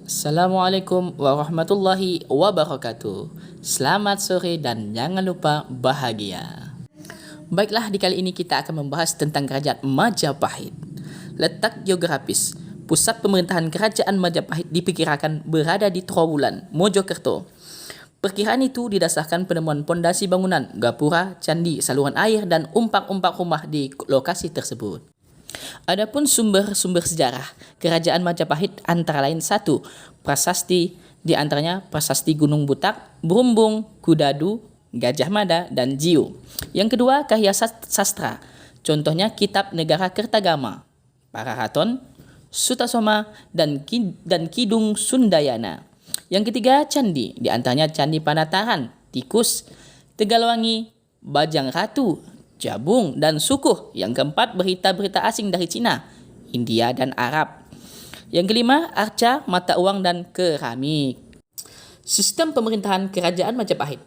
Assalamualaikum warahmatullahi wabarakatuh. Selamat sore dan jangan lupa bahagia. Baiklah, di kali ini kita akan membahas tentang Kerajaan Majapahit. Letak geografis, pusat pemerintahan Kerajaan Majapahit diperkirakan berada di Trowulan, Mojokerto. Perkiraan itu didasarkan penemuan pondasi bangunan, gapura, candi, saluran air, dan umpak-umpak rumah di lokasi tersebut. Adapun sumber-sumber sejarah Kerajaan Majapahit antara lain satu, prasasti, di antaranya Prasasti Gunung Butak, Brumbung, Kudadu, Gajah Mada, dan Jiu. Yang kedua, karya sastra, contohnya Kitab Negara Kertagama, Pararaton, Sutasoma, dan Kidung Sundayana. Yang ketiga, candi, di antaranya Candi Panataran, Tikus, Tegalwangi, Bajang Ratu, Jabung, dan Sukuh. Yang keempat, berita-berita asing dari Cina, India, dan Arab. Yang kelima, arca, mata uang, dan keramik. Sistem pemerintahan Kerajaan Majapahit.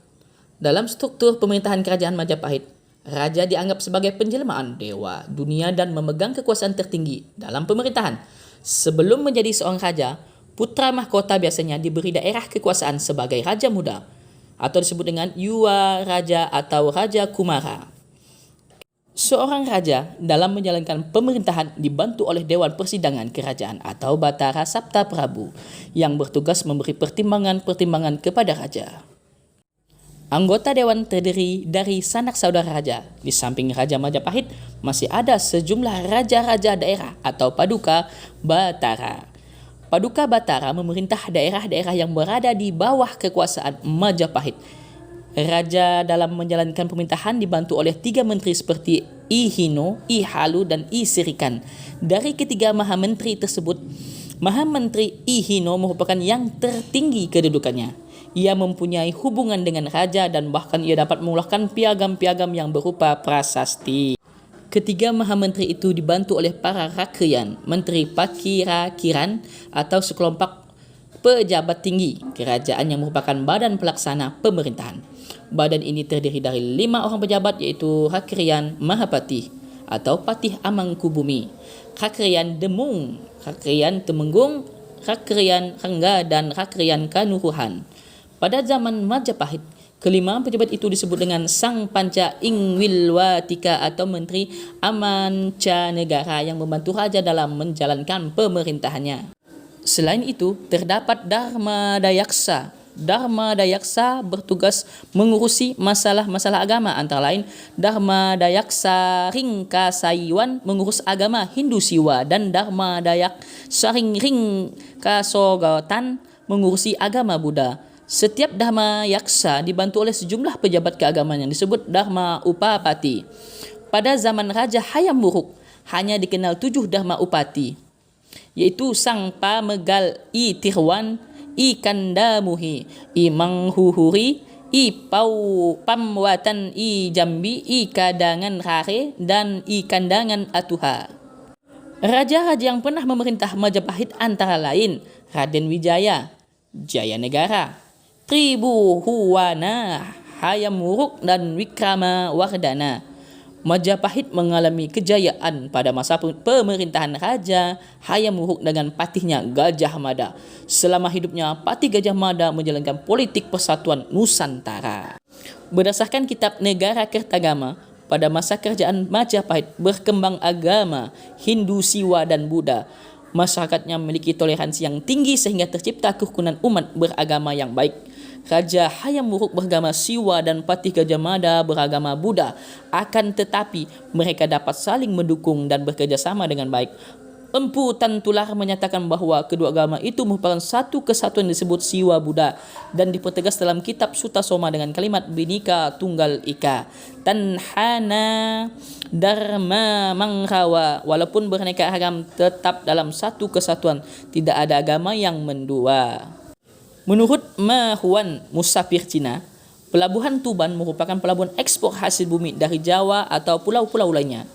Dalam struktur pemerintahan Kerajaan Majapahit, raja dianggap sebagai penjelmaan dewa dunia dan memegang kekuasaan tertinggi dalam pemerintahan. Sebelum menjadi seorang raja, putra mahkota biasanya diberi daerah kekuasaan sebagai raja muda, atau disebut dengan Yuwa Raja atau Raja Kumara. Seorang raja dalam menjalankan pemerintahan dibantu oleh Dewan Persidangan Kerajaan atau Batara Sabta Prabu yang bertugas memberi pertimbangan-pertimbangan kepada raja. Anggota dewan terdiri dari sanak saudara raja. Di samping Raja Majapahit masih ada sejumlah raja-raja daerah atau Paduka Batara. Paduka Batara memerintah daerah-daerah yang berada di bawah kekuasaan Majapahit. Raja dalam menjalankan pemerintahan dibantu oleh 3 menteri seperti I Hino, I Halu, dan I Sirikan. Dari ketiga Mahamenteri tersebut, Mahamenteri I Hino merupakan yang tertinggi kedudukannya. Ia mempunyai hubungan dengan raja dan bahkan ia dapat mengeluarkan piagam-piagam yang berupa prasasti. Ketiga Mahamenteri itu dibantu oleh para rakrian, menteri pakirakiran atau sekelompok pejabat tinggi kerajaan yang merupakan badan pelaksana pemerintahan. Badan ini terdiri dari 5 orang pejabat, yaitu Rakrian Mahapati atau Patih Amangkubumi, Rakrian Demung, Rakrian Temenggung, Rakrian Rangga, dan Rakrian Kanuruhan. Pada zaman Majapahit, kelima pejabat itu disebut dengan Sang Panca Ingwilwatika atau Menteri Amanca Negara yang membantu raja dalam menjalankan pemerintahannya. Selain itu, terdapat Dharma Dayaksa. Dharma Dayaksa bertugas mengurusi masalah-masalah agama, antara lain Dharma Dayaksa Ringkasaiwan mengurus agama Hindu Siwa dan Dharma Dayaksa Ringkasogotan mengurusi agama Buddha. Setiap Dharma Yaksa dibantu oleh sejumlah pejabat keagamaan yang disebut Dharma Upapati. Pada zaman Raja Hayam Wuruk hanya dikenal 7 Dharma Upati, yaitu Sang Pamegal I Tirwan, I Kandamuhi, I Manghuhuri, I Pamwatan, I Jambi, I Kadangan Rare, dan I Kandangan Atuha. Raja-raja yang pernah memerintah Majapahit antara lain Raden Wijaya, Jaya Negara, Tribuhuwana, Hayam Wuruk, dan Wikrama Wardana. Majapahit mengalami kejayaan pada masa pemerintahan Raja Hayam Wuruk dengan patihnya Gajah Mada. Selama hidupnya, Patih Gajah Mada menjalankan politik persatuan Nusantara. Berdasarkan Kitab Negara Kertagama, pada masa kerajaan Majapahit berkembang agama Hindu Siwa dan Buddha. Masyarakatnya memiliki toleransi yang tinggi sehingga tercipta kerukunan umat beragama yang baik. Raja Hayam Wuruk beragama Siwa dan Patih Gajah Mada beragama Buddha. Akan tetapi mereka dapat saling mendukung dan bekerja sama dengan baik. Empu Tantular menyatakan bahwa kedua agama itu merupakan satu kesatuan disebut Siwa Buddha dan dipertegas dalam kitab Sutasoma dengan kalimat Bhinneka Tunggal Ika Tanhana Dharma Mangrawa. Walaupun beraneka ragam, tetap dalam satu kesatuan, tidak ada agama yang mendua. Menurut Ma Huan, musafir Cina, pelabuhan Tuban merupakan pelabuhan ekspor hasil bumi dari Jawa atau pulau-pulau lainnya.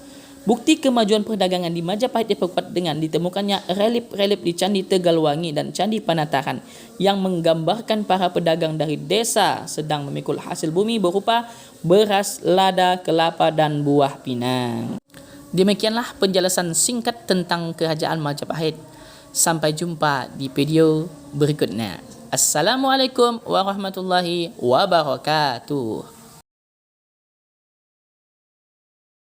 Bukti kemajuan perdagangan di Majapahit diperkuat dengan ditemukannya relief-relief di Candi Tegalwangi dan Candi Panataran yang menggambarkan para pedagang dari desa sedang memikul hasil bumi berupa beras, lada, kelapa, dan buah pinang. Demikianlah penjelasan singkat tentang Kerajaan Majapahit. Sampai jumpa di video berikutnya. Assalamualaikum warahmatullahi wabarakatuh.